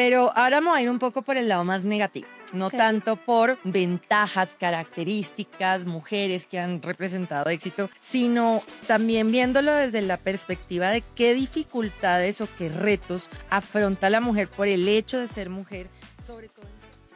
Pero ahora vamos a ir un poco por el lado más negativo. No tanto por ventajas, características, mujeres que han representado éxito, sino también viéndolo desde la perspectiva de qué dificultades o qué retos afronta la mujer por el hecho de ser mujer, sobre todo.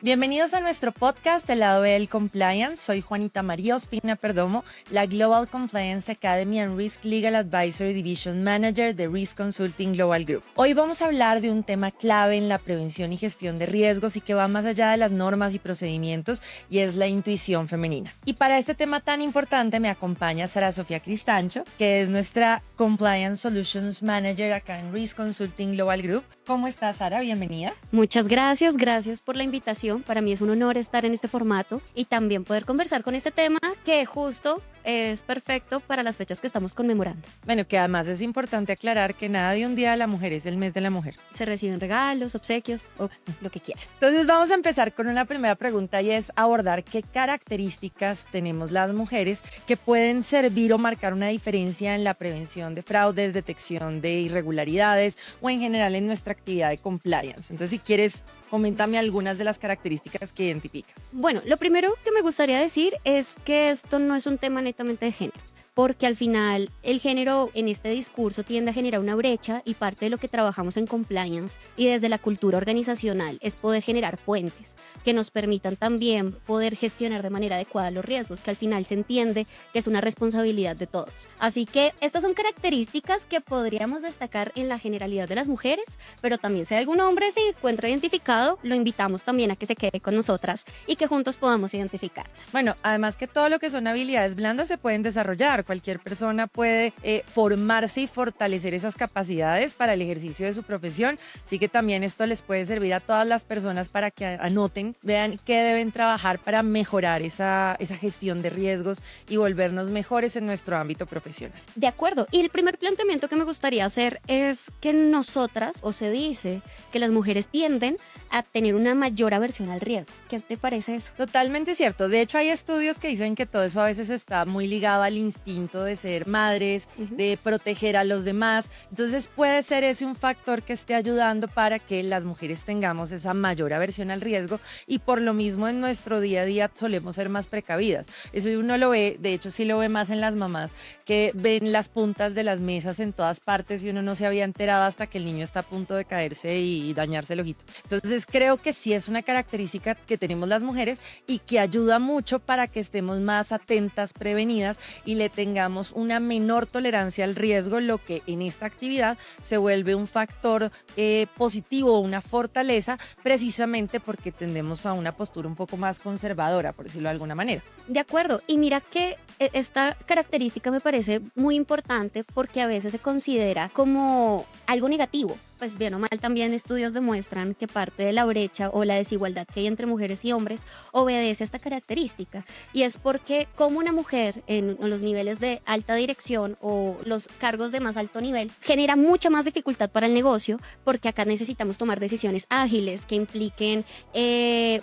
Bienvenidos a nuestro podcast del lado B del Compliance. Soy Juanita María Ospina Perdomo, la Global Compliance Academy and Risk Legal Advisory Division Manager de Risk Consulting Global Group. Hoy vamos a hablar de un tema clave en la prevención y gestión de riesgos y que va más allá de las normas y procedimientos, y es la intuición femenina. Y para este tema tan importante me acompaña Sara Sofía Cristancho, que es nuestra Compliance Solutions Manager acá en Risk Consulting Global Group. ¿Cómo estás, Sara? Bienvenida. Muchas gracias por la invitación. Para mí es un honor estar en este formato y también poder conversar con este tema que justo es perfecto para las fechas que estamos conmemorando. Bueno, que además es importante aclarar que nada de un día de la mujer es el mes de la mujer. Se reciben regalos, obsequios o lo que quieran. Entonces vamos a empezar con una primera pregunta y es abordar qué características tenemos las mujeres que pueden servir o marcar una diferencia en la prevención de fraudes, detección de irregularidades o en general en nuestra actividad de compliance. Entonces, si quieres, coméntame algunas de las características que identificas. Bueno, lo primero que me gustaría decir es que esto no es un tema netamente de género, porque al final el género en este discurso tiende a generar una brecha y parte de lo que trabajamos en compliance y desde la cultura organizacional es poder generar puentes que nos permitan también poder gestionar de manera adecuada los riesgos, que al final se entiende que es una responsabilidad de todos. Así que estas son características que podríamos destacar en la generalidad de las mujeres, pero también si algún hombre se encuentra identificado, lo invitamos también a que se quede con nosotras y que juntos podamos identificarlas. Bueno, además que todo lo que son habilidades blandas se pueden desarrollar. Cualquier persona puede formarse y fortalecer esas capacidades para el ejercicio de su profesión, así que también esto les puede servir a todas las personas para que anoten, vean qué deben trabajar para mejorar esa gestión de riesgos y volvernos mejores en nuestro ámbito profesional. De acuerdo, y el primer planteamiento que me gustaría hacer es que nosotras, o se dice que las mujeres tienden a tener una mayor aversión al riesgo. ¿Qué te parece eso? Totalmente cierto. De hecho, hay estudios que dicen que todo eso a veces está muy ligado al instinto de ser madres, de proteger a los demás. Entonces puede ser ese un factor que esté ayudando para que las mujeres tengamos esa mayor aversión al riesgo y por lo mismo en nuestro día a día solemos ser más precavidas. Eso uno lo ve, de hecho sí lo ve más en las mamás que ven las puntas de las mesas en todas partes y uno no se había enterado hasta que el niño está a punto de caerse y dañarse el ojito. Entonces creo que sí es una característica que tenemos las mujeres y que ayuda mucho para que estemos más atentas, prevenidas y le tengamos una menor tolerancia al riesgo, lo que en esta actividad se vuelve un factor positivo, una fortaleza, precisamente porque tendemos a una postura un poco más conservadora, por decirlo de alguna manera. De acuerdo, y mira que esta característica me parece muy importante porque a veces se considera como algo negativo. Pues bien o mal también estudios demuestran que parte de la brecha o la desigualdad que hay entre mujeres y hombres obedece a esta característica y es porque como una mujer en los niveles de alta dirección o los cargos de más alto nivel genera mucha más dificultad para el negocio porque acá necesitamos tomar decisiones ágiles que impliquen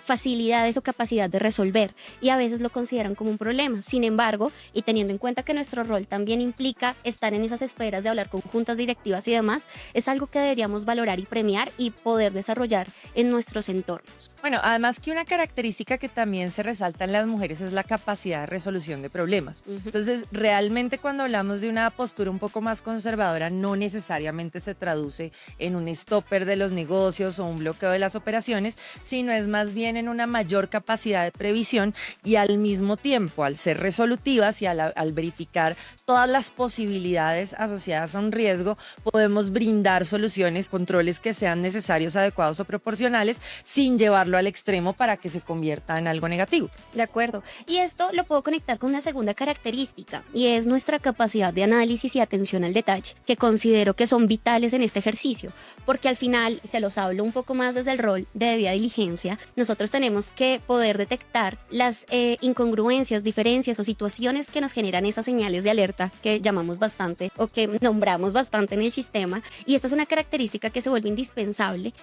facilidades o capacidad de resolver y a veces lo consideran como un problema. Sin embargo, y teniendo en cuenta que nuestro rol también implica estar en esas esferas de hablar con juntas directivas y demás, es algo que deberíamos valorar y premiar y poder desarrollar en nuestros entornos. Bueno, además que una característica que también se resalta en las mujeres es la capacidad de resolución de problemas. Entonces, realmente cuando hablamos de una postura un poco más conservadora, no necesariamente se traduce en un stopper de los negocios o un bloqueo de las operaciones, sino es más bien en una mayor capacidad de previsión y al mismo tiempo, al ser resolutivas y al verificar todas las posibilidades asociadas a un riesgo, podemos brindar soluciones, controles que sean necesarios, adecuados o proporcionales, sin llevarlo al extremo para que se convierta en algo negativo. De acuerdo. Y esto lo puedo conectar con una segunda característica y es nuestra capacidad de análisis y atención al detalle, que considero que son vitales en este ejercicio, porque al final, se los hablo un poco más desde el rol de debida diligencia, nosotros tenemos que poder detectar las incongruencias, diferencias o situaciones que nos generan esas señales de alerta que llamamos bastante o que nombramos bastante en el sistema, y esta es una característica característica que se vuelve indispensable.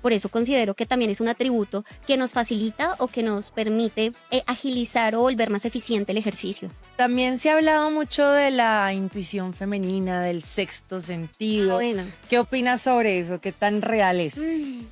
Por eso considero que también es un atributo que nos facilita o que nos permite agilizar o volver más eficiente el ejercicio. También se ha hablado mucho de la intuición femenina, del sexto sentido. Bueno. ¿Qué opinas sobre eso? ¿Qué tan real es?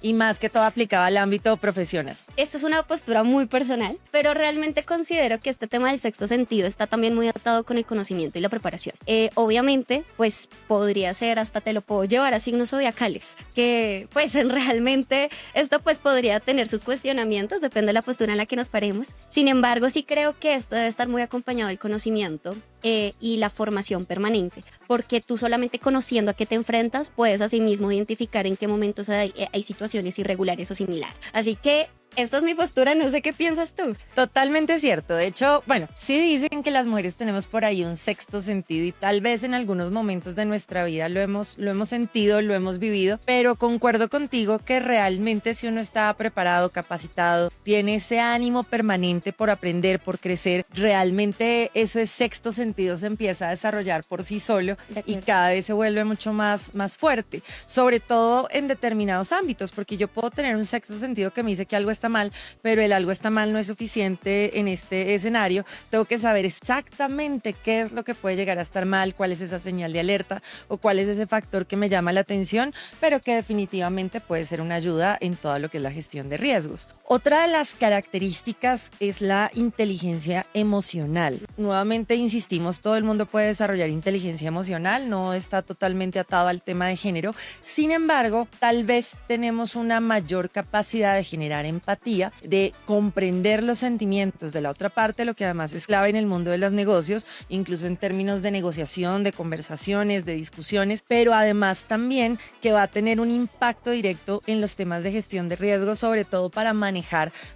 Y más que todo aplicado al ámbito profesional. Esta es una postura muy personal, pero realmente considero que este tema del sexto sentido está también muy atado con el conocimiento y la preparación. Obviamente, pues podría ser, hasta te lo puedo llevar a signos zodiacales, que pues realmente esto pues podría tener sus cuestionamientos, depende de la postura en la que nos paremos. Sin embargo, sí creo que esto debe estar muy acompañado del conocimiento y la formación permanente, porque tú solamente conociendo a qué te enfrentas puedes asimismo identificar en qué momentos hay situaciones irregulares o similares. Así que esta es mi postura, no sé qué piensas tú. Totalmente cierto. De hecho, bueno, sí dicen que las mujeres tenemos por ahí un sexto sentido y tal vez en algunos momentos de nuestra vida lo hemos sentido, lo hemos vivido, pero concuerdo contigo que realmente si uno está preparado, capacitado, tiene ese ánimo permanente por aprender, por crecer, realmente ese sexto sentido se empieza a desarrollar por sí solo y cada vez se vuelve mucho más fuerte, sobre todo en determinados ámbitos, porque yo puedo tener un sexto sentido que me dice que algo está mal, pero el algo está mal no es suficiente en este escenario. Tengo que saber exactamente qué es lo que puede llegar a estar mal, cuál es esa señal de alerta o cuál es ese factor que me llama la atención, pero que definitivamente puede ser una ayuda en todo lo que es la gestión de riesgos. Otra de las características es la inteligencia emocional. Nuevamente insistimos, todo el mundo puede desarrollar inteligencia emocional, no está totalmente atado al tema de género. Sin embargo, tal vez tenemos una mayor capacidad de generar empatía, de comprender los sentimientos de la otra parte, lo que además es clave en el mundo de los negocios, incluso en términos de negociación, de conversaciones, de discusiones, pero además también que va a tener un impacto directo en los temas de gestión de riesgos, sobre todo para manejar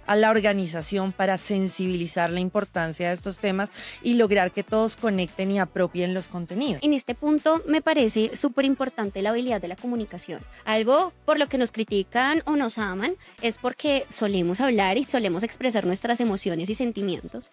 a la organización, para sensibilizar la importancia de estos temas y lograr que todos conecten y apropien los contenidos. En este punto me parece súper importante la habilidad de la comunicación. Algo por lo que nos critican o nos aman es porque solemos hablar y solemos expresar nuestras emociones y sentimientos.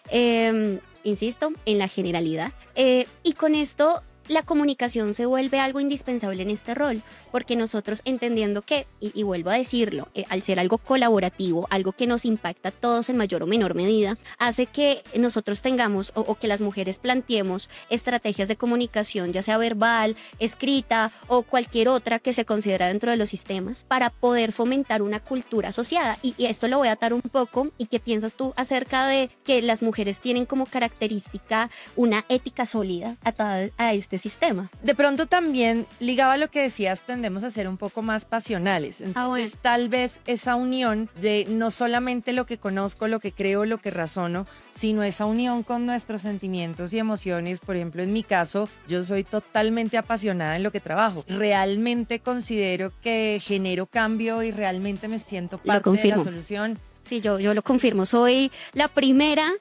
Insisto, en la generalidad. Y con esto la comunicación se vuelve algo indispensable en este rol, porque nosotros entendiendo que, y vuelvo a decirlo, al ser algo colaborativo, algo que nos impacta a todos en mayor o menor medida, hace que nosotros tengamos o que las mujeres planteemos estrategias de comunicación, ya sea verbal, escrita o cualquier otra que se considera dentro de los sistemas, para poder fomentar una cultura asociada. Y esto lo voy a atar un poco. ¿Y qué piensas tú acerca de que las mujeres tienen como característica una ética sólida atada a este sistema? De pronto también, ligado a lo que decías, tendemos a ser un poco más pasionales. Entonces, tal vez esa unión de no solamente lo que conozco, lo que creo, lo que razono, sino esa unión con nuestros sentimientos y emociones. Por ejemplo, en mi caso, yo soy totalmente apasionada en lo que trabajo. Realmente considero que genero cambio y realmente me siento parte de la solución. Sí, yo lo confirmo, soy la primera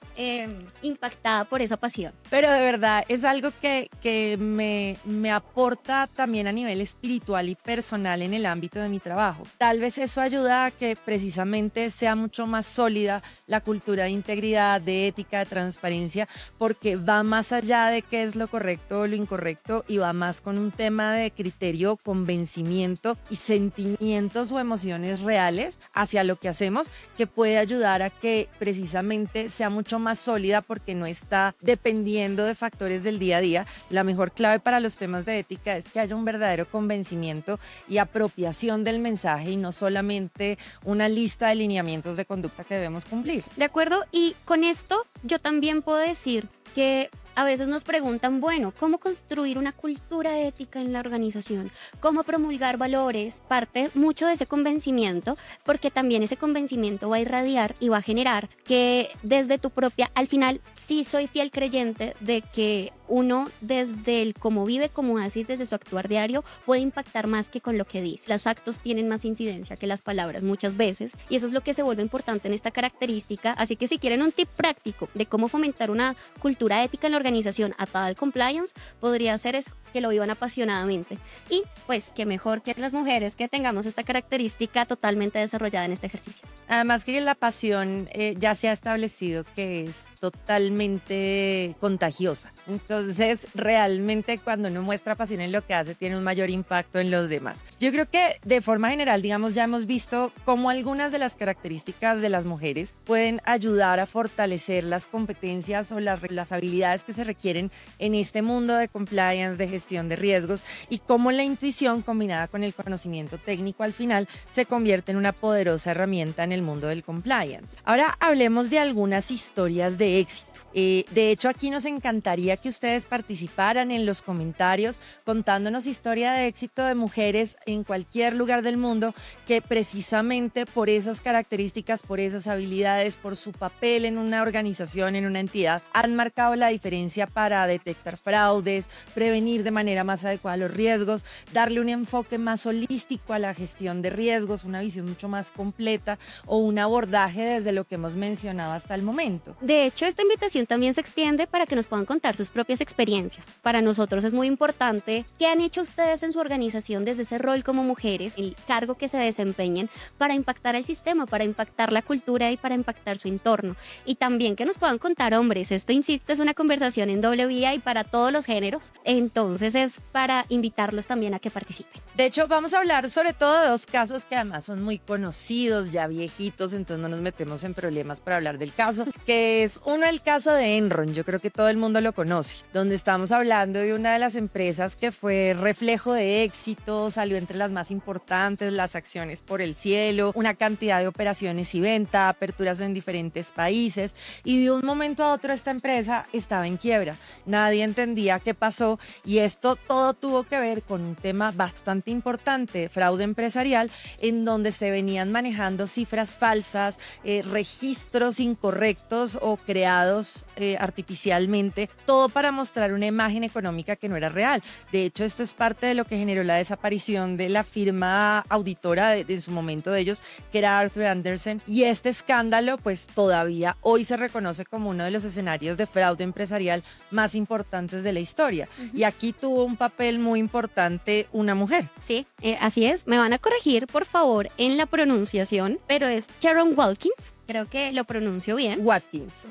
impactada por esa pasión. Pero de verdad es algo que me aporta también a nivel espiritual y personal en el ámbito de mi trabajo. Tal vez eso ayuda a que precisamente sea mucho más sólida la cultura de integridad, de ética, de transparencia, porque va más allá de qué es lo correcto o lo incorrecto y va más con un tema de criterio, convencimiento y sentimientos o emociones reales hacia lo que hacemos, que puede ayudar a que precisamente sea mucho más sólida porque no está dependiendo de factores del día a día. La mejor clave para los temas de ética es que haya un verdadero convencimiento y apropiación del mensaje y no solamente una lista de lineamientos de conducta que debemos cumplir. De acuerdo, y con esto yo también puedo decir que a veces nos preguntan, bueno, ¿cómo construir una cultura ética en la organización? ¿Cómo promulgar valores? Parte mucho de ese convencimiento, porque también ese convencimiento va a irradiar y va a generar que desde tu propia, al final sí soy fiel creyente de que uno desde el cómo vive, cómo hace, desde su actuar diario, puede impactar más que con lo que dice. Los actos tienen más incidencia que las palabras muchas veces, y eso es lo que se vuelve importante en esta característica. Así que si quieren un tip práctico de cómo fomentar una cultura ética en la organización atada al compliance, podría ser eso, que lo vivan apasionadamente. Y pues que mejor que las mujeres que tengamos esta característica totalmente desarrollada en este ejercicio. Además que la pasión ya se ha establecido que es totalmente contagiosa. Entonces, realmente cuando uno muestra pasión en lo que hace, tiene un mayor impacto en los demás. Yo creo que de forma general, digamos, ya hemos visto cómo algunas de las características de las mujeres pueden ayudar a fortalecer las competencias o las habilidades que se requieren en este mundo de compliance, de gestión de riesgos, y cómo la intuición combinada con el conocimiento técnico al final se convierte en una poderosa herramienta en el mundo del compliance. Ahora hablemos de algunas historias de éxito. De hecho, aquí nos encantaría que ustedes participaran en los comentarios contándonos historia de éxito de mujeres en cualquier lugar del mundo que precisamente por esas características, por esas habilidades, por su papel en una organización, en una entidad, han marcado la diferencia para detectar fraudes, prevenir de manera más adecuada los riesgos, darle un enfoque más holístico a la gestión de riesgos, una visión mucho más completa o un abordaje desde lo que hemos mencionado hasta el momento. De hecho, esta invitación también se extiende para que nos puedan contar sus propias experiencias. Para nosotros es muy importante qué han hecho ustedes en su organización desde ese rol como mujeres, el cargo que se desempeñen para impactar el sistema, para impactar la cultura y para impactar su entorno. Y también que nos puedan contar hombres. Esto, insisto, es una conversación en doble vía y para todos los géneros. Entonces es para invitarlos también a que participen. De hecho, vamos a hablar sobre todo de dos casos que además son muy conocidos, ya viejitos, entonces no nos metemos en problemas para hablar del caso, que es el caso de Enron. Yo creo que todo el mundo lo conoce, donde estamos hablando de una de las empresas que fue reflejo de éxito, salió entre las más importantes, las acciones por el cielo, una cantidad de operaciones y venta, aperturas en diferentes países, y de un momento a otro esta empresa estaba en quiebra. Nadie entendía qué pasó y esto todo tuvo que ver con un tema bastante importante, fraude empresarial, en donde se venían manejando cifras falsas, registros incorrectos o creados artificialmente, todo para mostrar una imagen económica que no era real. De hecho, esto es parte de lo que generó la desaparición de la firma auditora de su momento de ellos, que era Arthur Andersen, y este escándalo pues todavía hoy se reconoce como uno de los escenarios de fraude empresarial más importantes de la historia. Y aquí tuvo un papel muy importante una mujer. Sí, así es. Me van a corregir, por favor, en la pronunciación, pero es Sharon Watkins. Creo que lo pronuncio bien. Watkins,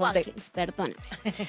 perdóname.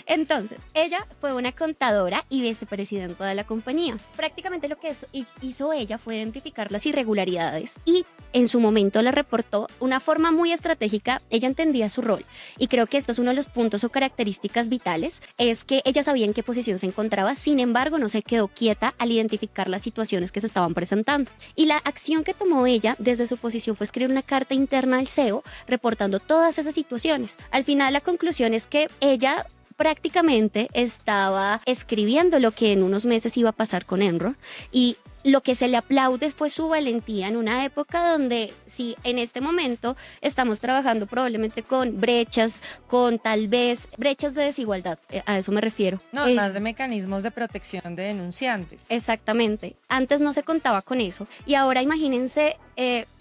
Entonces, ella fue una contadora y vicepresidenta de la compañía. Prácticamente lo que hizo ella fue identificar las irregularidades y en su momento le reportó una forma muy estratégica. Ella entendía su rol y creo que esto es uno de los puntos o características vitales, es que ella sabía en qué posición se encontraba, sin embargo no se quedó quieta al identificar las situaciones que se estaban presentando. Y la acción que tomó ella desde su posición fue escribir una carta interna al CEO reportando todas esas situaciones. Al final la conclusión es que ella prácticamente estaba escribiendo lo que en unos meses iba a pasar con Enron y lo que se le aplaude fue su valentía en una época donde sí, en este momento estamos trabajando probablemente con brechas, con tal vez brechas de desigualdad, a eso me refiero. No, más de mecanismos de protección de denunciantes. Exactamente, antes no se contaba con eso y ahora imagínense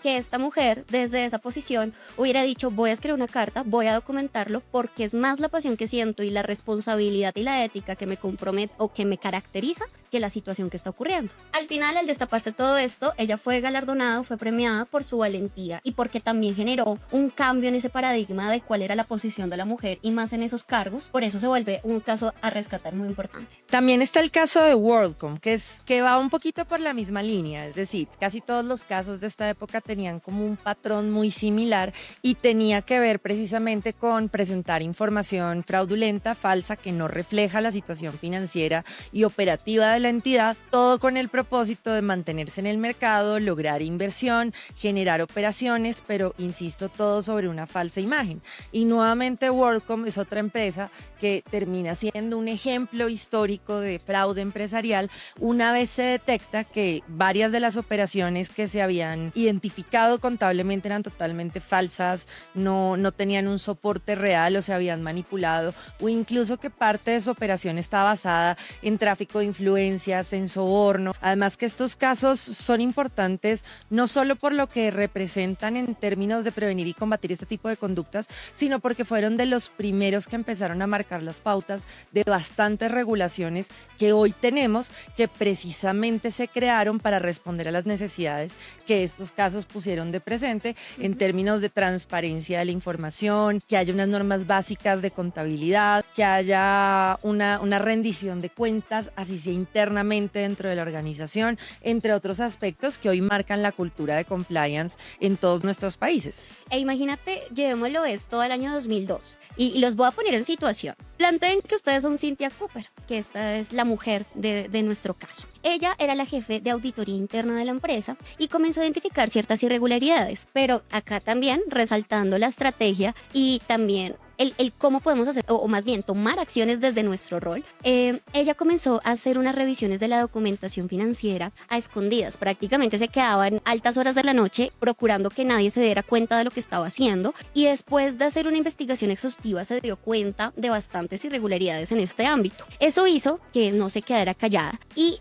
que esta mujer desde esa posición hubiera dicho voy a escribir una carta, voy a documentarlo porque es más la pasión que siento y la responsabilidad y la ética que me compromete o que me caracteriza que la situación que está ocurriendo. Al final, al destaparse todo esto, ella fue galardonada, fue premiada por su valentía y porque también generó un cambio en ese paradigma de cuál era la posición de la mujer y más en esos cargos. Por eso se vuelve un caso a rescatar muy importante. También está el caso de WorldCom, que va un poquito por la misma línea, es decir, casi todos los casos de esta época tenían como un patrón muy similar y tenía que ver precisamente con presentar información fraudulenta, falsa, que no refleja la situación financiera y operativa de la entidad, todo con el propósito de mantenerse en el mercado, lograr inversión, generar operaciones, pero insisto, todo sobre una falsa imagen. Y nuevamente WorldCom es otra empresa que termina siendo un ejemplo histórico de fraude empresarial una vez se detecta que varias de las operaciones que se habían identificado contablemente eran totalmente falsas, no tenían un soporte real o se habían manipulado, o incluso que parte de su operación está basada en tráfico de influencias, en soborno. Además que que estos casos son importantes no solo por lo que representan en términos de prevenir y combatir este tipo de conductas, sino porque fueron de los primeros que empezaron a marcar las pautas de bastantes regulaciones que hoy tenemos, que precisamente se crearon para responder a las necesidades que estos casos pusieron de presente en términos de transparencia de la información, que haya unas normas básicas de contabilidad, que haya una rendición de cuentas, así sea internamente dentro de la organización, entre otros aspectos que hoy marcan la cultura de compliance en todos nuestros países. E imagínate, llevémoslo esto al año 2002 y los voy a poner en situación. Planteen que ustedes son Cynthia Cooper, que esta es la mujer de nuestro caso. Ella era la jefe de auditoría interna de la empresa y comenzó a identificar ciertas irregularidades, pero acá también resaltando la estrategia y también el cómo podemos hacer, o más bien tomar acciones desde nuestro rol. Ella comenzó a hacer unas revisiones de la documentación financiera a escondidas. Prácticamente se quedaban altas horas de la noche procurando que nadie se diera cuenta de lo que estaba haciendo, y después de hacer una investigación exhaustiva se dio cuenta de bastantes irregularidades en este ámbito. Eso hizo que no se quedara callada y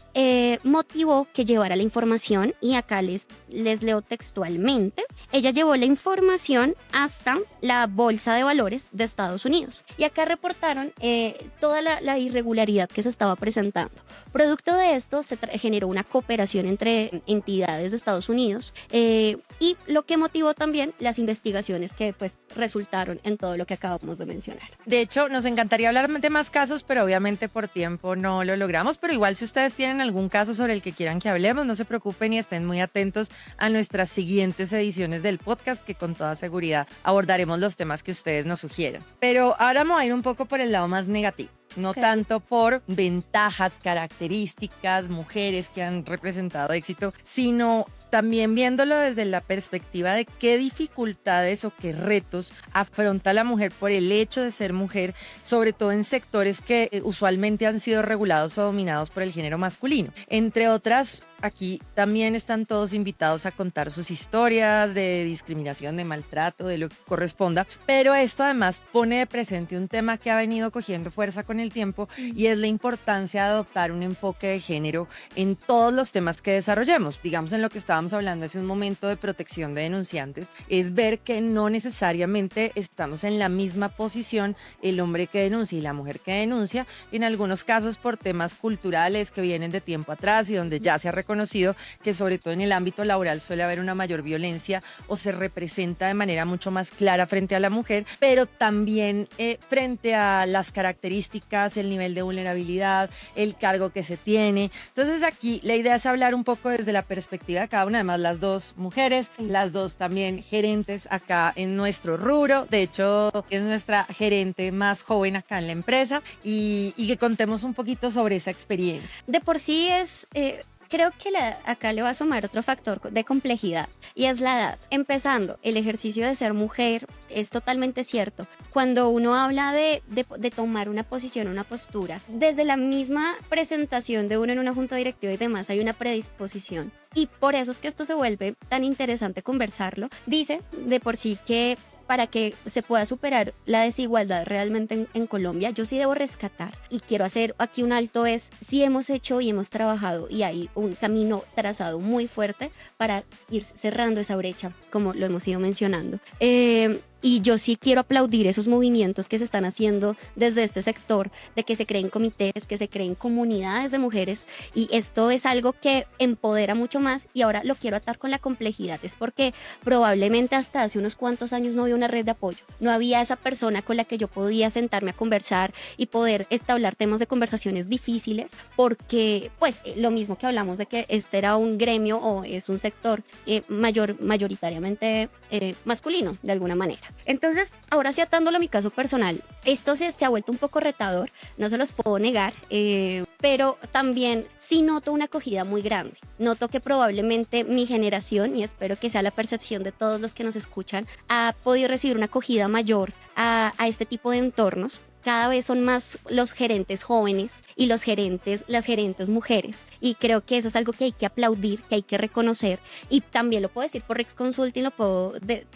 motivó que llevara la información, y acá les leo textualmente. Ella llevó la información hasta la Bolsa de Valores de Estados Unidos y acá reportaron toda la irregularidad que se estaba presentando. Producto de esto se generó una cooperación entre entidades de Estados Unidos y lo que motivó también las investigaciones que pues resultaron en todo lo que acabamos de mencionar. De hecho, nos encantaría hablar de más casos, pero obviamente por tiempo no lo logramos, pero igual si ustedes tienen algún caso sobre el que quieran que hablemos, no se preocupen y estén muy atentos a nuestras siguientes ediciones del podcast, que con toda seguridad abordaremos los temas que ustedes nos sugieran. Pero ahora vamos a ir un poco por el lado más negativo. No tanto por ventajas, características, mujeres que han representado éxito, sino también viéndolo desde la perspectiva de qué dificultades o qué retos afronta la mujer por el hecho de ser mujer, sobre todo en sectores que usualmente han sido regulados o dominados por el género masculino. Entre otras, aquí también están todos invitados a contar sus historias de discriminación, de maltrato, de lo que corresponda, pero esto además pone de presente un tema que ha venido cogiendo fuerza con el tiempo, y es la importancia de adoptar un enfoque de género en todos los temas que desarrollemos. Digamos, en lo que estábamos hablando hace un momento de protección de denunciantes, es ver que no necesariamente estamos en la misma posición el hombre que denuncia y la mujer que denuncia, en algunos casos por temas culturales que vienen de tiempo atrás y donde ya se ha reconocido que sobre todo en el ámbito laboral suele haber una mayor violencia o se representa de manera mucho más clara frente a la mujer, pero también frente a las características, el nivel de vulnerabilidad, el cargo que se tiene. Entonces aquí la idea es hablar un poco desde la perspectiva de cada una, además las dos mujeres, las dos también gerentes acá en nuestro rubro. De hecho, es nuestra gerente más joven acá en la empresa, y que contemos un poquito sobre esa experiencia. De por sí es... Creo que acá le va a sumar otro factor de complejidad, y es la edad. Empezando, el ejercicio de ser mujer es totalmente cierto. Cuando uno habla de tomar una posición, una postura, desde la misma presentación de uno en una junta directiva y demás hay una predisposición. Y por eso es que esto se vuelve tan interesante conversarlo. Dice de por sí que para que se pueda superar la desigualdad realmente en Colombia, yo sí debo rescatar y quiero hacer aquí un alto, es si hemos hecho y hemos trabajado y hay un camino trazado muy fuerte para ir cerrando esa brecha, como lo hemos ido mencionando. Y yo sí quiero aplaudir esos movimientos que se están haciendo desde este sector, de que se creen comités, que se creen comunidades de mujeres, y esto es algo que empodera mucho más. Y ahora lo quiero atar con la complejidad, es porque probablemente hasta hace unos cuantos años no había una red de apoyo, no había esa persona con la que yo podía sentarme a conversar y poder entablar temas de conversaciones difíciles, porque pues lo mismo que hablamos de que este era un gremio o es un sector mayoritariamente masculino de alguna manera. Entonces, ahora sí, atándolo a mi caso personal, esto se ha vuelto un poco retador, no se los puedo negar, pero también sí noto una acogida muy grande. Noto que probablemente mi generación, y espero que sea la percepción de todos los que nos escuchan, ha podido recibir una acogida mayor a este tipo de entornos. cada vez son más los gerentes jóvenes y las gerentes mujeres. Y creo que eso es algo que hay que aplaudir, que hay que reconocer. Y también lo puedo decir por Rex Consulting,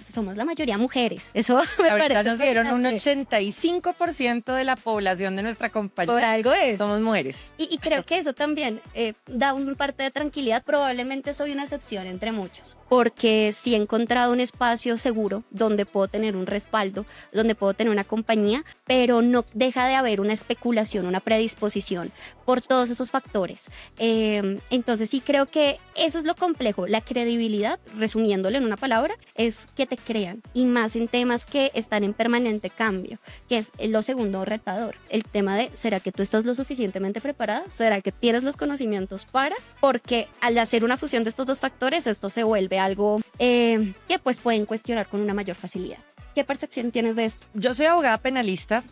somos la mayoría mujeres. Eso me Ahorita parece nos dieron un fascinante. 85% de la población de nuestra compañía. Por algo es. Somos mujeres. Y creo que eso también da una parte de tranquilidad. Probablemente soy una excepción entre muchos, porque sí he encontrado un espacio seguro donde puedo tener un respaldo, donde puedo tener una compañía, pero no deja de haber una especulación, una predisposición por todos esos factores. Entonces sí creo que eso es lo complejo. La credibilidad, resumiéndolo en una palabra, es que te crean, y más en temas que están en permanente cambio, que es lo segundo retador. El tema de, ¿será que tú estás lo suficientemente preparada? ¿Será que tienes los conocimientos para? Porque al hacer una fusión de estos dos factores, esto se vuelve algo que pues pueden cuestionar con una mayor facilidad. ¿Qué percepción tienes de esto? Yo soy abogada penalista.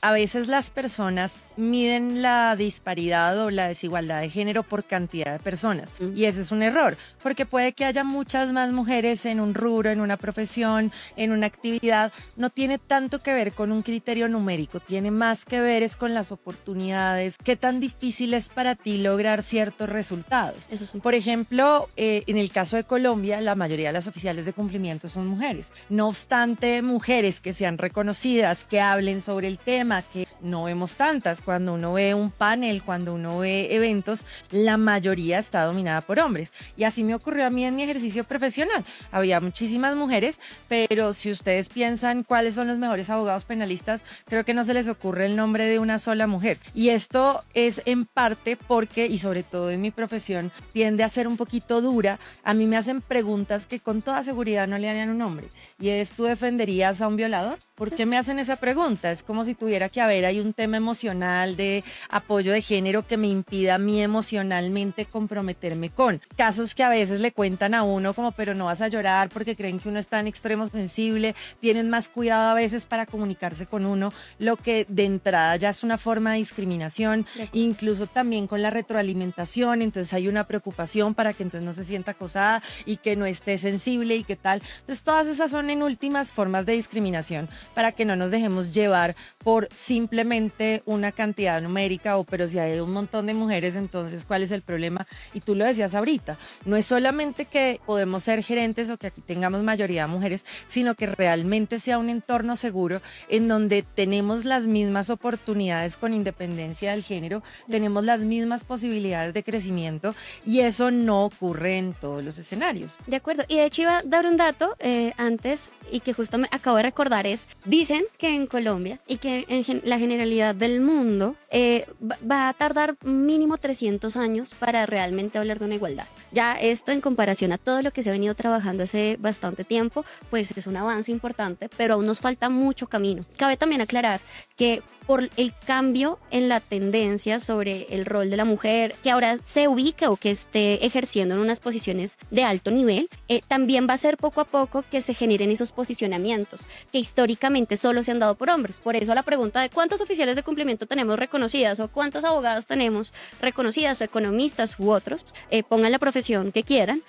A veces las personas miden la disparidad o la desigualdad de género por cantidad de personas, y ese es un error, porque puede que haya muchas más mujeres en un rubro, en una profesión, en una actividad. No tiene tanto que ver con un criterio numérico, tiene más que ver es con las oportunidades, qué tan difícil es para ti lograr ciertos resultados. Eso sí. Por ejemplo, en el caso de Colombia, la mayoría de las oficiales de cumplimiento son mujeres. No obstante, mujeres que sean reconocidas, que hablen sobre el tema, que no vemos tantas. Cuando uno ve un panel, cuando uno ve eventos, la mayoría está dominada por hombres. Y así me ocurrió a mí en mi ejercicio profesional. Había muchísimas mujeres, pero si ustedes piensan cuáles son los mejores abogados penalistas, creo que no se les ocurre el nombre de una sola mujer. Y esto es en parte porque, y sobre todo en mi profesión, tiende a ser un poquito dura. A mí me hacen preguntas que con toda seguridad no le harían a un hombre. Y es, ¿tú defenderías a un violador? ¿Por qué me hacen esa pregunta? Es como si tuviera que haber ahí un tema emocional de apoyo de género que me impida a mí emocionalmente comprometerme con casos que a veces le cuentan a uno como, pero no vas a llorar, porque creen que uno está en extremo sensible, tienen más cuidado a veces para comunicarse con uno, lo que de entrada ya es una forma de discriminación, incluso también con la retroalimentación. Entonces hay una preocupación para que entonces no se sienta acosada y que no esté sensible y qué tal. Entonces todas esas son en últimas formas de discriminación, para que no nos dejemos llevar por simplemente una cantidad numérica, o pero si hay un montón de mujeres, entonces ¿cuál es el problema? Y tú lo decías ahorita, no es solamente que podemos ser gerentes o que aquí tengamos mayoría de mujeres, sino que realmente sea un entorno seguro en donde tenemos las mismas oportunidades con independencia del género, tenemos las mismas posibilidades de crecimiento, y eso no ocurre en todos los escenarios. De acuerdo, y de hecho iba a dar un dato antes y que justo me acabo de recordar, dicen que en Colombia y que en la generalidad del mundo va a tardar mínimo 300 años para realmente hablar de una igualdad. Ya esto en comparación a todo lo que se ha venido trabajando hace bastante tiempo, pues es un avance importante, pero aún nos falta mucho camino. Cabe también aclarar que por el cambio en la tendencia sobre el rol de la mujer, que ahora se ubique o que esté ejerciendo en unas posiciones de alto nivel, también va a ser poco a poco que se generen esos posicionamientos que históricamente solo se han dado por hombres. Por eso la pregunta de cuántos oficiales de cumplimiento tenemos reconocidas o cuántas abogadas tenemos reconocidas o economistas u otros, pongan la profesión que quieran,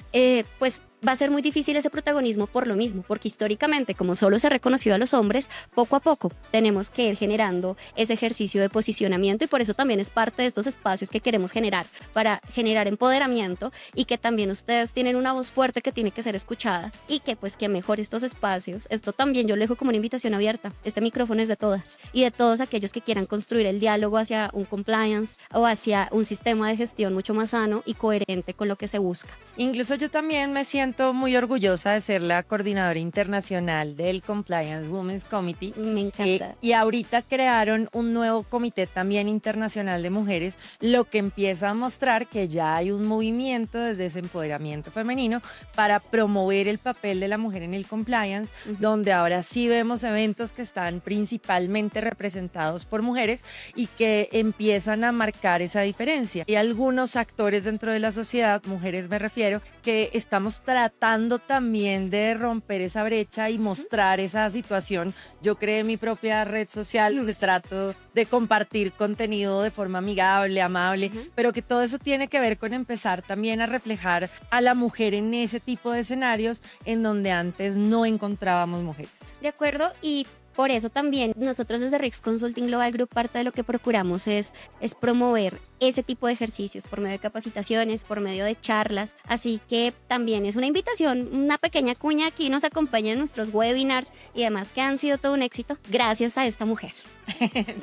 pues va a ser muy difícil ese protagonismo por lo mismo, porque históricamente, como solo se ha reconocido a los hombres, poco a poco tenemos que ir generando ese ejercicio de posicionamiento, y por eso también es parte de estos espacios que queremos generar, para generar empoderamiento, y que también ustedes tienen una voz fuerte que tiene que ser escuchada, y que pues que mejor estos espacios. Esto también yo lo dejo como una invitación abierta. Este micrófono es de todas y de todos aquellos que quieran construir el diálogo hacia un compliance o hacia un sistema de gestión mucho más sano y coherente con lo que se busca. Incluso yo también me siento muy orgullosa de ser la coordinadora internacional del Compliance Women's Committee. Me encanta. Y ahorita crearon un nuevo comité también internacional de mujeres, lo que empieza a mostrar que ya hay un movimiento desde ese empoderamiento femenino para promover el papel de la mujer en el compliance, donde ahora sí vemos eventos que están principalmente representados por mujeres y que empiezan a marcar esa diferencia. Y algunos actores dentro de la sociedad, mujeres me refiero, que estamos tratando también de romper esa brecha y mostrar esa situación. Yo creé mi propia red social donde trato de compartir contenido de forma amigable, amable, pero que todo eso tiene que ver con empezar también a reflejar a la mujer en ese tipo de escenarios en donde antes no encontrábamos mujeres. De acuerdo, y Por eso también nosotros desde Rix Consulting Global Group parte de lo que procuramos es promover ese tipo de ejercicios por medio de capacitaciones, por medio de charlas. Así que también es una invitación, una pequeña cuña aquí, nos acompaña en nuestros webinars y demás que han sido todo un éxito gracias a esta mujer.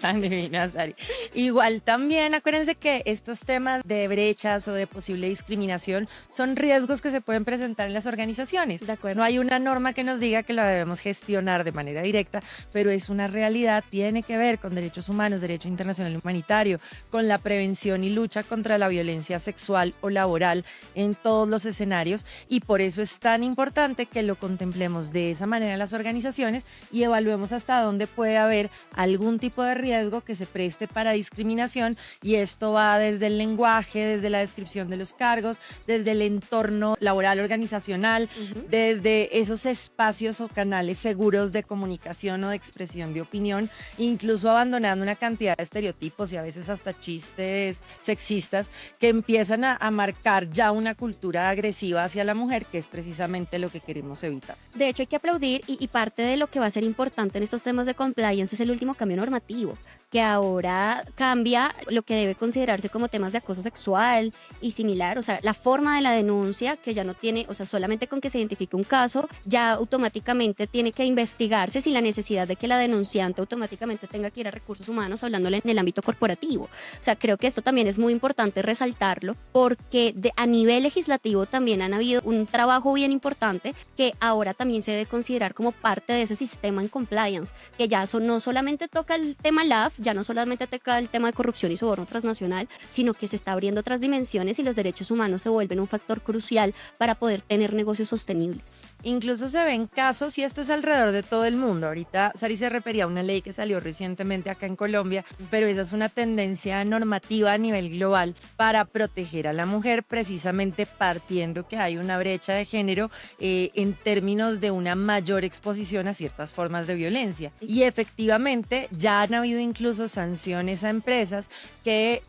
Tan divina, Sari. Igual también acuérdense que estos temas de brechas o de posible discriminación son riesgos que se pueden presentar en las organizaciones. De acuerdo. No hay una norma que nos diga que la debemos gestionar de manera directa, pero es una realidad, tiene que ver con derechos humanos, derecho internacional humanitario, con la prevención y lucha contra la violencia sexual o laboral en todos los escenarios, y por eso es tan importante que lo contemplemos de esa manera en las organizaciones y evaluemos hasta dónde puede haber algún tipo de riesgo que se preste para discriminación, y esto va desde el lenguaje, desde la descripción de los cargos, desde el entorno laboral organizacional, desde esos espacios o canales seguros de comunicación o de expresión de opinión, incluso abandonando una cantidad de estereotipos y a veces hasta chistes sexistas que empiezan a marcar ya una cultura agresiva hacia la mujer, que es precisamente lo que queremos evitar. De hecho, hay que aplaudir y parte de lo que va a ser importante en estos temas de compliance es el último cambio normativo, que ahora cambia lo que debe considerarse como temas de acoso sexual y similar, o sea, la forma de la denuncia, que ya no tiene, o sea, solamente con que se identifique un caso, ya automáticamente tiene que investigarse sin la necesidad de que la denunciante automáticamente tenga que ir a recursos humanos hablándole en el ámbito corporativo. O sea, creo que esto también es muy importante resaltarlo, porque a nivel legislativo también han habido un trabajo bien importante que ahora también se debe considerar como parte de ese sistema en compliance, que ya no solamente toca el tema LAF, ya no solamente toca el tema de corrupción y soborno transnacional, sino que se está abriendo otras dimensiones y los derechos humanos se vuelven un factor crucial para poder tener negocios sostenibles. Incluso se ven casos, y esto es alrededor de todo el mundo. Ahorita Sari se refería a una ley que salió recientemente acá en Colombia, pero esa es una tendencia normativa a nivel global para proteger a la mujer, precisamente partiendo que hay una brecha de género en términos de una mayor exposición a ciertas formas de violencia. Y efectivamente ya han habido incluso sanciones a empresas que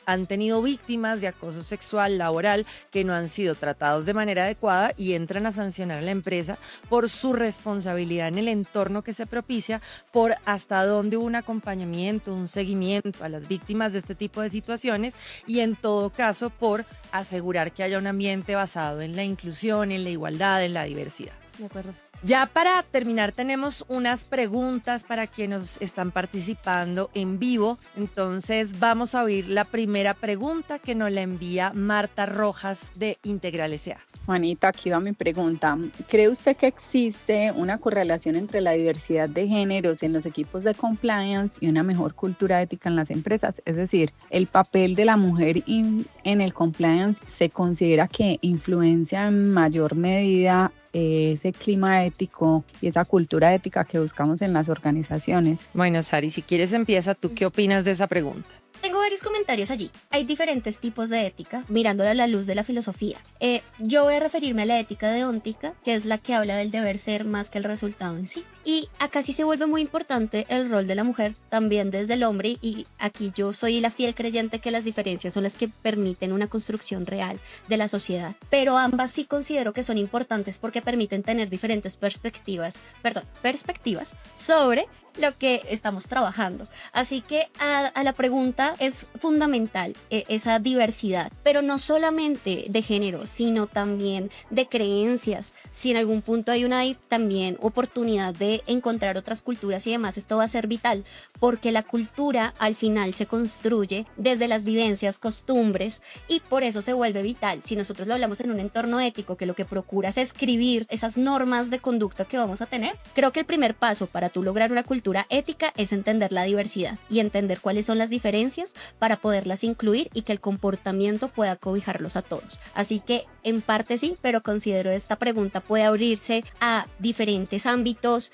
han tenido víctimas de acoso sexual laboral que no han sido tratados de manera adecuada, y entran a sancionar a la empresa por su responsabilidad en el entorno que se propicia, por hasta dónde hubo un acompañamiento, un seguimiento a las víctimas de este tipo de situaciones, y en todo caso por asegurar que haya un ambiente basado en la inclusión, en la igualdad, en la diversidad. De acuerdo. Ya para terminar tenemos unas preguntas para quienes están participando en vivo. Entonces vamos a oír la primera pregunta que nos la envía Marta Rojas de Integral S.A. Juanita, aquí va mi pregunta. ¿Cree usted que existe una correlación entre la diversidad de géneros en los equipos de compliance y una mejor cultura ética en las empresas? Es decir, ¿el papel de la mujer en el compliance se considera que influencia en mayor medida ese clima ético y esa cultura ética que buscamos en las organizaciones? Bueno, Sari, si quieres empieza. ¿Tú qué opinas de esa pregunta? Tengo varios comentarios allí. Hay diferentes tipos de ética, mirándola a la luz de la filosofía. Yo voy a referirme a la ética deóntica, que es la que habla del deber ser más que el resultado en sí. Y acá sí se vuelve muy importante el rol de la mujer, también desde el hombre, y aquí yo soy la fiel creyente que las diferencias son las que permiten una construcción real de la sociedad. Pero ambas sí considero que son importantes porque permiten tener diferentes perspectivas sobre lo que estamos trabajando. Así que a la pregunta es fundamental esa diversidad, pero no solamente de género, sino también de creencias. Si en algún punto hay una también oportunidad de encontrar otras culturas y demás, esto va a ser vital, porque la cultura al final se construye desde las vivencias, costumbres, y por eso se vuelve vital. Si nosotros lo hablamos en un entorno ético que lo que procura es escribir esas normas de conducta que vamos a tener, creo que el primer paso para tú lograr una cultura ética es entender la diversidad y entender cuáles son las diferencias para poderlas incluir y que el comportamiento pueda cobijarlos a todos. Así que en parte sí, pero considero esta pregunta puede abrirse a diferentes ámbitos,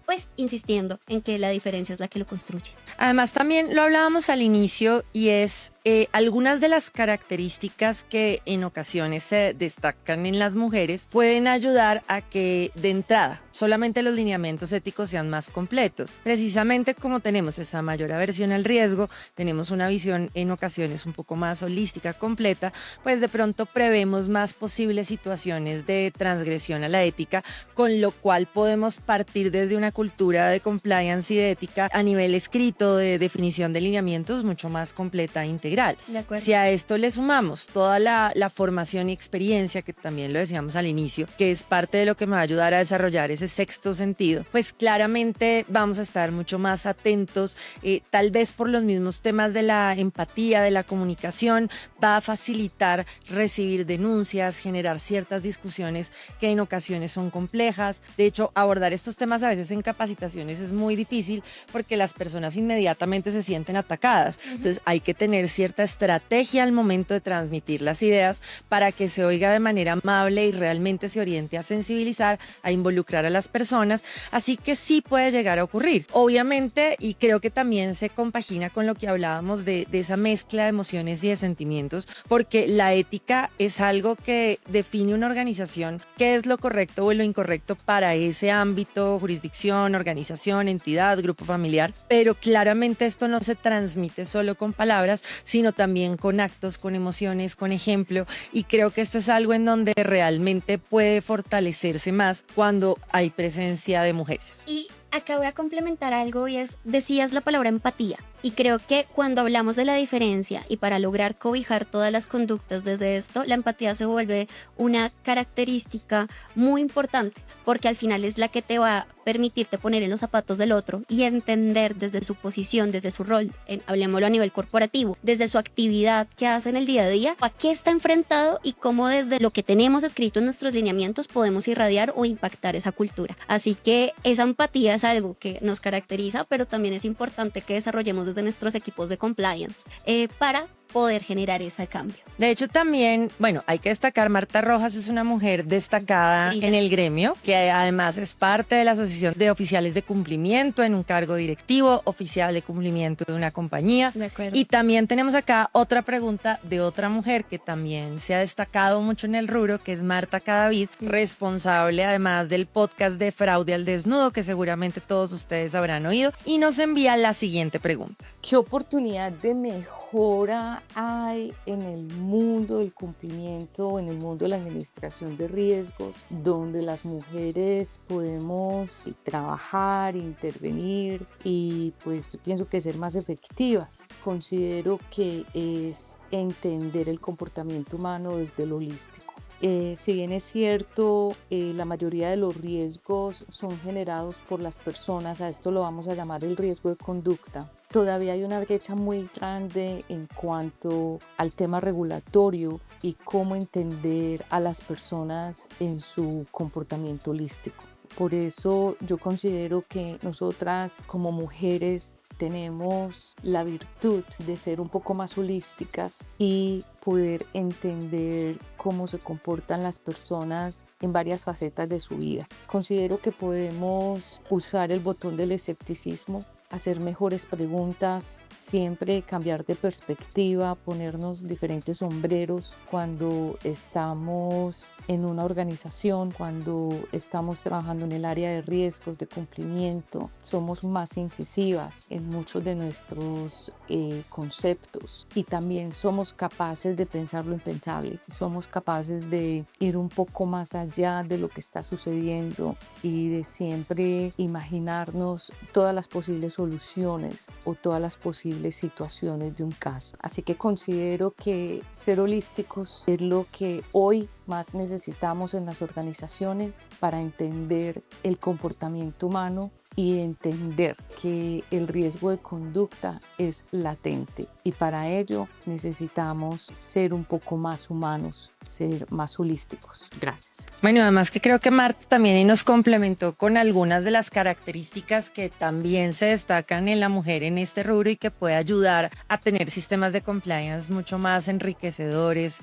pues insistiendo en que la diferencia es la que lo construye. Además también lo hablábamos al inicio, y es algunas de las características que en ocasiones se destacan en las mujeres pueden ayudar a que de entrada solamente los lineamientos éticos sean más completos. Precisamente como tenemos esa mayor aversión al riesgo, tenemos una visión en ocasiones un poco más holística, completa, pues de pronto prevemos más posibles situaciones de transgresión a la ética, con lo cual podemos partir desde una cultura de compliance y de ética a nivel escrito, de definición de lineamientos mucho más completa e integral. De acuerdo. Si a esto le sumamos toda la formación y experiencia, que también lo decíamos al inicio, que es parte de lo que me va a ayudar a desarrollar ese sexto sentido, pues claramente vamos a estar mucho más atentos, tal vez por los mismos temas de la empatía, de la comunicación, va a facilitar recibir denuncias, generar ciertas discusiones que en ocasiones son complejas. De hecho, abordar estos temas a veces en capacitaciones es muy difícil porque las personas inmediatamente se sienten atacadas. Entonces hay que tener cierta estrategia al momento de transmitir las ideas para que se oiga de manera amable y realmente se oriente a sensibilizar, a involucrar a las personas. Así que sí puede llegar a ocurrir. Obviamente, y creo que también se compagina con lo que hablábamos de esa mezcla de emociones y de sentimientos, porque la ética es algo que define una organización, qué es lo correcto o lo incorrecto para ese ámbito, jurisdicción, organización, entidad, grupo familiar, pero claramente esto no se transmite solo con palabras, sino también con actos, con emociones, con ejemplo, y creo que esto es algo en donde realmente puede fortalecerse más cuando hay presencia de mujeres. Y acá voy a complementar algo y decías la palabra empatía. Y creo que cuando hablamos de la diferencia y para lograr cobijar todas las conductas desde esto, la empatía se vuelve una característica muy importante, porque al final es la que te va a permitirte poner en los zapatos del otro y entender desde su posición, desde su rol, hablemoslo a nivel corporativo, desde su actividad que hace en el día a día, a qué está enfrentado y cómo desde lo que tenemos escrito en nuestros lineamientos podemos irradiar o impactar esa cultura. Así que esa empatía es algo que nos caracteriza, pero también es importante que desarrollemos desde nuestros equipos de compliance para poder generar ese cambio. De hecho, también, bueno, hay que destacar, Marta Rojas es una mujer destacada en el gremio, que además es parte de la Asociación de Oficiales de Cumplimiento en un cargo directivo, oficial de cumplimiento de una compañía. De acuerdo. Y también tenemos acá otra pregunta de otra mujer que también se ha destacado mucho en el rubro, que es Marta Cadavid, responsable además del podcast de Fraude al Desnudo, que seguramente todos ustedes habrán oído, y nos envía la siguiente pregunta. ¿Qué oportunidad de mejora hay en el mundo del cumplimiento, en el mundo de la administración de riesgos, donde las mujeres podemos trabajar, intervenir y pues yo pienso que ser más efectivas? Considero que es entender el comportamiento humano desde lo holístico. Si bien es cierto, la mayoría de los riesgos son generados por las personas, a esto lo vamos a llamar el riesgo de conducta, todavía hay una brecha muy grande en cuanto al tema regulatorio y cómo entender a las personas en su comportamiento holístico. Por eso yo considero que nosotras como mujeres tenemos la virtud de ser un poco más holísticas y poder entender cómo se comportan las personas en varias facetas de su vida. Considero que podemos usar el botón del escepticismo, hacer mejores preguntas, siempre cambiar de perspectiva, ponernos diferentes sombreros cuando estamos en una organización, cuando estamos trabajando en el área de riesgos, de cumplimiento. Somos más incisivas en muchos de nuestros conceptos y también somos capaces de pensar lo impensable. Somos capaces de ir un poco más allá de lo que está sucediendo y de siempre imaginarnos todas las posibles soluciones o todas las posibles situaciones de un caso. Así que considero que ser holísticos es lo que hoy más necesitamos en las organizaciones para entender el comportamiento humano y entender que el riesgo de conducta es latente y para ello necesitamos ser un poco más humanos, ser más holísticos. Gracias. Bueno, además que creo que Marta también nos complementó con algunas de las características que también se destacan en la mujer en este rubro y que puede ayudar a tener sistemas de compliance mucho más enriquecedores,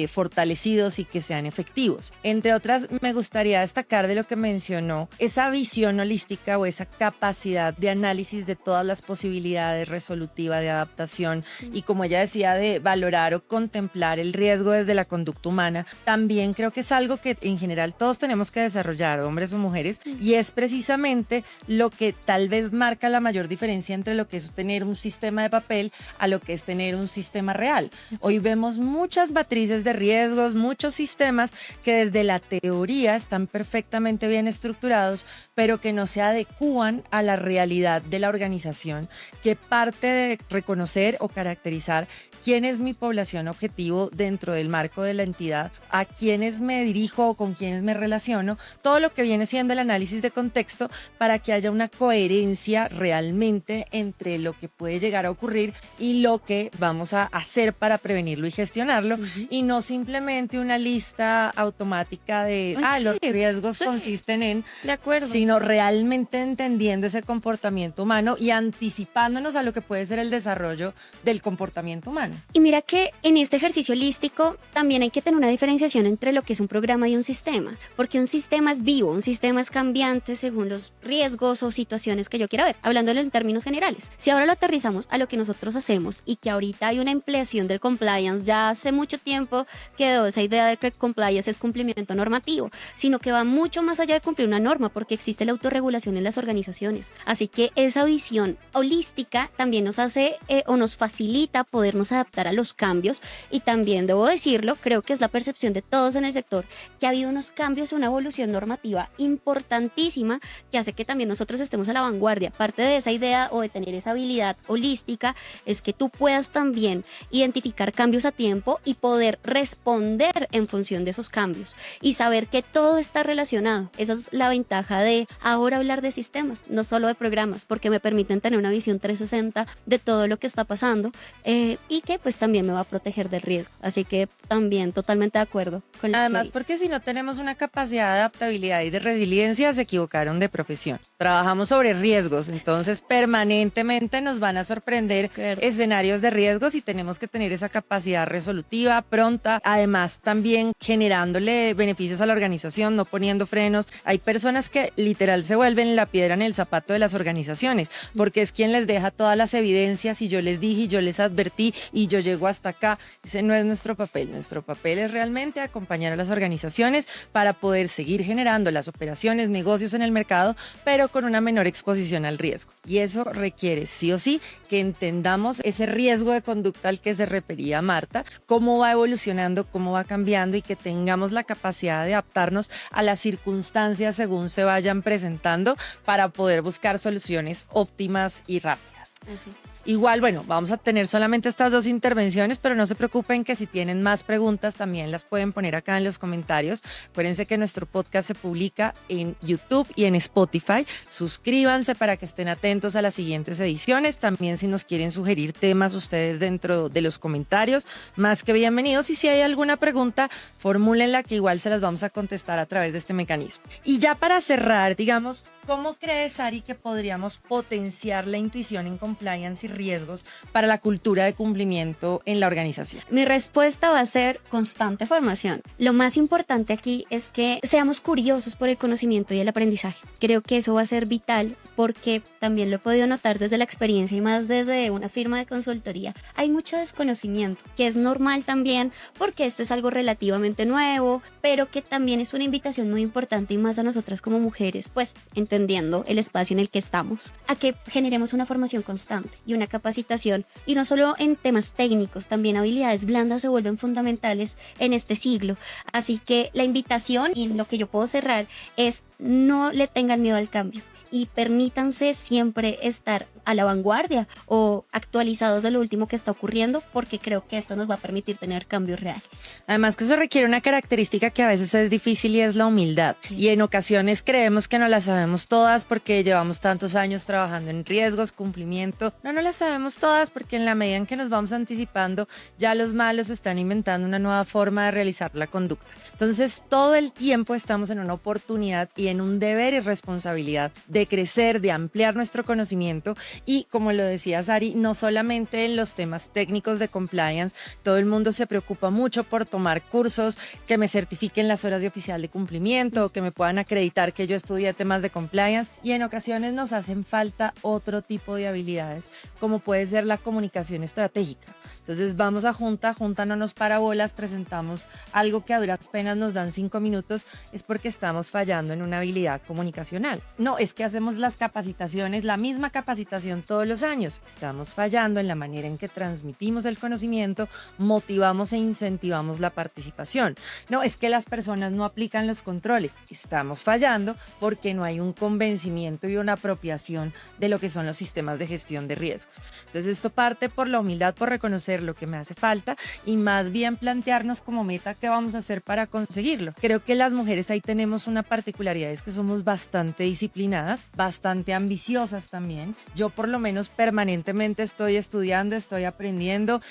fortalecidos y que sean efectivos. Entre otras, me gustaría destacar de lo que mencionó, esa visión holística o esa esa capacidad de análisis de todas las posibilidades, resolutiva, de adaptación y, como ella decía, de valorar o contemplar el riesgo desde la conducta humana, también creo que es algo que en general todos tenemos que desarrollar, hombres o mujeres, y es precisamente lo que tal vez marca la mayor diferencia entre lo que es tener un sistema de papel a lo que es tener un sistema real. Hoy vemos muchas matrices de riesgos, muchos sistemas que desde la teoría están perfectamente bien estructurados, pero que no se adecúan a la realidad de la organización, que parte de reconocer o caracterizar quién es mi población objetivo dentro del marco de la entidad, a quiénes me dirijo o con quiénes me relaciono, todo lo que viene siendo el análisis de contexto para que haya una coherencia realmente entre lo que puede llegar a ocurrir y lo que vamos a hacer para prevenirlo y gestionarlo, y no simplemente una lista automática de los riesgos consisten en, de acuerdo, sino realmente entendiendo ese comportamiento humano y anticipándonos a lo que puede ser el desarrollo del comportamiento humano. Y mira que en este ejercicio holístico también hay que tener una diferenciación entre lo que es un programa y un sistema, porque un sistema es vivo, un sistema es cambiante según los riesgos o situaciones que yo quiera ver, hablándolo en términos generales. Si ahora lo aterrizamos a lo que nosotros hacemos y que ahorita hay una ampliación del compliance, ya hace mucho tiempo quedó esa idea de que compliance es cumplimiento normativo, sino que va mucho más allá de cumplir una norma, porque existe la autorregulación en las organizaciones. Así que esa visión holística también nos hace o nos facilita podernos adaptar a los cambios, y también debo decirlo, creo que es la percepción de todos en el sector, que ha habido unos cambios, una evolución normativa importantísima que hace que también nosotros estemos a la vanguardia. Parte de esa idea o de tener esa habilidad holística es que tú puedas también identificar cambios a tiempo y poder responder en función de esos cambios y saber que todo está relacionado. Esa es la ventaja de ahora hablar de sistemas, no solo de programas, porque me permiten tener una visión 360 de todo lo que está pasando, y que pues también me va a proteger del riesgo. Así que también totalmente de acuerdo con lo Además, que porque si no tenemos una capacidad de adaptabilidad y de resiliencia, se equivocaron de profesión. Trabajamos sobre riesgos, entonces permanentemente nos van a sorprender escenarios de riesgos y tenemos que tener esa capacidad resolutiva, pronta, además también generándole beneficios a la organización, no poniendo frenos. Hay personas que literal se vuelven la piedra en el zapato de las organizaciones, porque es quien les deja todas las evidencias y yo les dije y yo les advertí y yo llego hasta acá. Ese no es nuestro papel. Nuestro papel es realmente acompañar a las organizaciones para poder seguir generando las operaciones, negocios en el mercado, pero con una menor exposición al riesgo. Y eso requiere sí o sí que entendamos ese riesgo de conducta al que se refería Marta, cómo va evolucionando, cómo va cambiando, y que tengamos la capacidad de adaptarnos a las circunstancias según se vayan presentando para poder buscar soluciones óptimas y rápidas. Así es. Igual, bueno, vamos a tener solamente estas 2 intervenciones, pero no se preocupen que si tienen más preguntas también las pueden poner acá en los comentarios. Acuérdense que nuestro podcast se publica en YouTube y en Spotify. Suscríbanse para que estén atentos a las siguientes ediciones. También si nos quieren sugerir temas ustedes dentro de los comentarios, más que bienvenidos. Y si hay alguna pregunta, formúlenla, que igual se las vamos a contestar a través de este mecanismo. Y ya para cerrar, digamos, ¿cómo crees, Ari, que podríamos potenciar la intuición en compliance y riesgos para la cultura de cumplimiento en la organización? Mi respuesta va a ser constante formación. Lo más importante aquí es que seamos curiosos por el conocimiento y el aprendizaje. Creo que eso va a ser vital, porque también lo he podido notar desde la experiencia y más desde una firma de consultoría. Hay mucho desconocimiento, que es normal también, porque esto es algo relativamente nuevo, pero que también es una invitación muy importante, y más a nosotras como mujeres, pues entendiendo el espacio en el que estamos, a que generemos una formación constante y una capacitación, y no solo en temas técnicos, también habilidades blandas se vuelven fundamentales en este siglo. Así que la invitación, y lo que yo puedo cerrar, es: no le tengan miedo al cambio y permítanse siempre estar a la vanguardia o actualizados de lo último que está ocurriendo, porque creo que esto nos va a permitir tener cambios reales. Además que eso requiere una característica que a veces es difícil, y es la humildad. Sí, y en ocasiones creemos que no las sabemos todas porque llevamos tantos años trabajando en riesgos, cumplimiento. No las sabemos todas, porque en la medida en que nos vamos anticipando, ya los malos están inventando una nueva forma de realizar la conducta. Entonces, todo el tiempo estamos en una oportunidad y en un deber y responsabilidad de crecer, de ampliar nuestro conocimiento Y como lo decía Sari, no solamente en los temas técnicos de compliance, todo el mundo se preocupa mucho por tomar cursos que me certifiquen las horas de oficial de cumplimiento, que me puedan acreditar que yo estudié temas de compliance, y en ocasiones nos hacen falta otro tipo de habilidades, como puede ser la comunicación estratégica. Entonces vamos a junta no nos para bolas, presentamos algo que a duras penas nos dan 5 minutos, es porque estamos fallando en una habilidad comunicacional. No, es que hacemos las capacitaciones, la misma capacitación todos los años. Estamos fallando en la manera en que transmitimos el conocimiento, motivamos e incentivamos la participación. No, es que las personas no aplican los controles. Estamos fallando porque no hay un convencimiento y una apropiación de lo que son los sistemas de gestión de riesgos. Entonces esto parte por la humildad, por reconocer lo que me hace falta y más bien plantearnos como meta qué vamos a hacer para conseguirlo. Creo que las mujeres ahí tenemos una particularidad, es que somos bastante disciplinadas, bastante ambiciosas también. Yo por lo menos permanentemente estoy estudiando, estoy aprendiendo,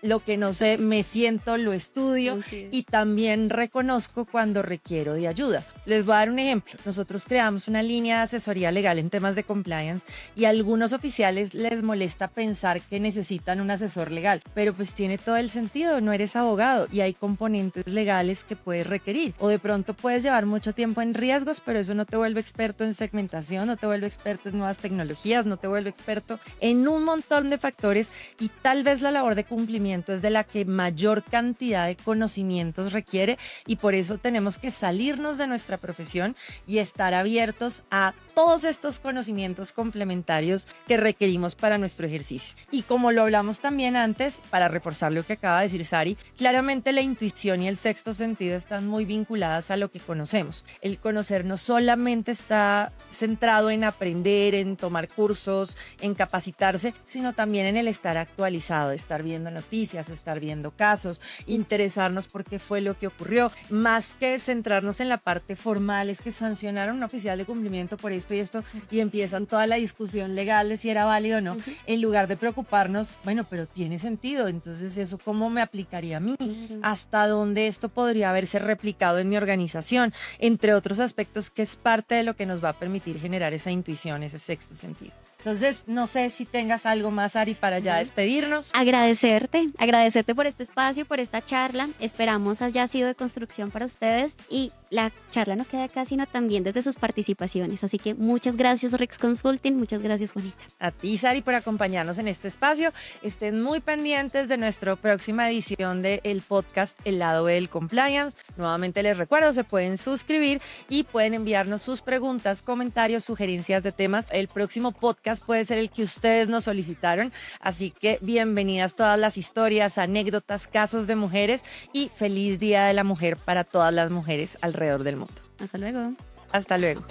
lo que no sé me siento, lo estudio y también reconozco cuando requiero de ayuda. Les voy a dar un ejemplo. Nosotros creamos una línea de asesoría legal en temas de compliance y a algunos oficiales les molesta pensar que necesitan un asesor legal, pero pues tiene todo el sentido, no eres abogado y hay componentes legales que puedes requerir. O de pronto puedes llevar mucho tiempo en riesgos, pero eso no te vuelve experto en segmentación, no te vuelve experto en nuevas tecnologías, no te vuelve experto en un montón de factores y tal vez la labor de cumplimiento es de la que mayor cantidad de conocimientos requiere y por eso tenemos que salirnos de nuestra profesión y estar abiertos a todos estos conocimientos complementarios que requerimos para nuestro ejercicio. Y como lo hablamos también antes, para reforzar lo que acaba de decir Sari, claramente la intuición y el sexto sentido están muy vinculadas a lo que conocemos. El conocer no solamente está centrado en aprender, en tomar cursos, en capacitarse, sino también en el estar actualizado, estar viendo noticias, estar viendo casos, interesarnos por qué fue lo que ocurrió, más que centrarnos en la parte formal, es que sancionaron a un oficial de cumplimiento por esto y esto, y empiezan toda la discusión legal de si era válido o no, en lugar de preocuparnos, bueno, pero tiene sentido, entonces eso cómo me aplicaría a mí, hasta dónde esto podría haberse replicado en mi organización, entre otros aspectos que es parte de lo que nos va a permitir generar esa intuición, ese sexto sentido. Entonces, no sé si tengas algo más, Ari, para ya despedirnos. Agradecerte por este espacio, por esta charla. Esperamos haya sido de construcción para ustedes y la charla no queda acá, sino también desde sus participaciones. Así que muchas gracias, Rex Consulting. Muchas gracias, Juanita. A ti, Sari, por acompañarnos en este espacio. Estén muy pendientes de nuestra próxima edición del podcast El Lado B del Compliance. Nuevamente les recuerdo, se pueden suscribir y pueden enviarnos sus preguntas, comentarios, sugerencias de temas. El próximo podcast puede ser el que ustedes nos solicitaron, así que bienvenidas todas las historias, anécdotas, casos de mujeres y feliz Día de la Mujer para todas las mujeres alrededor del mundo. Hasta luego. Hasta luego.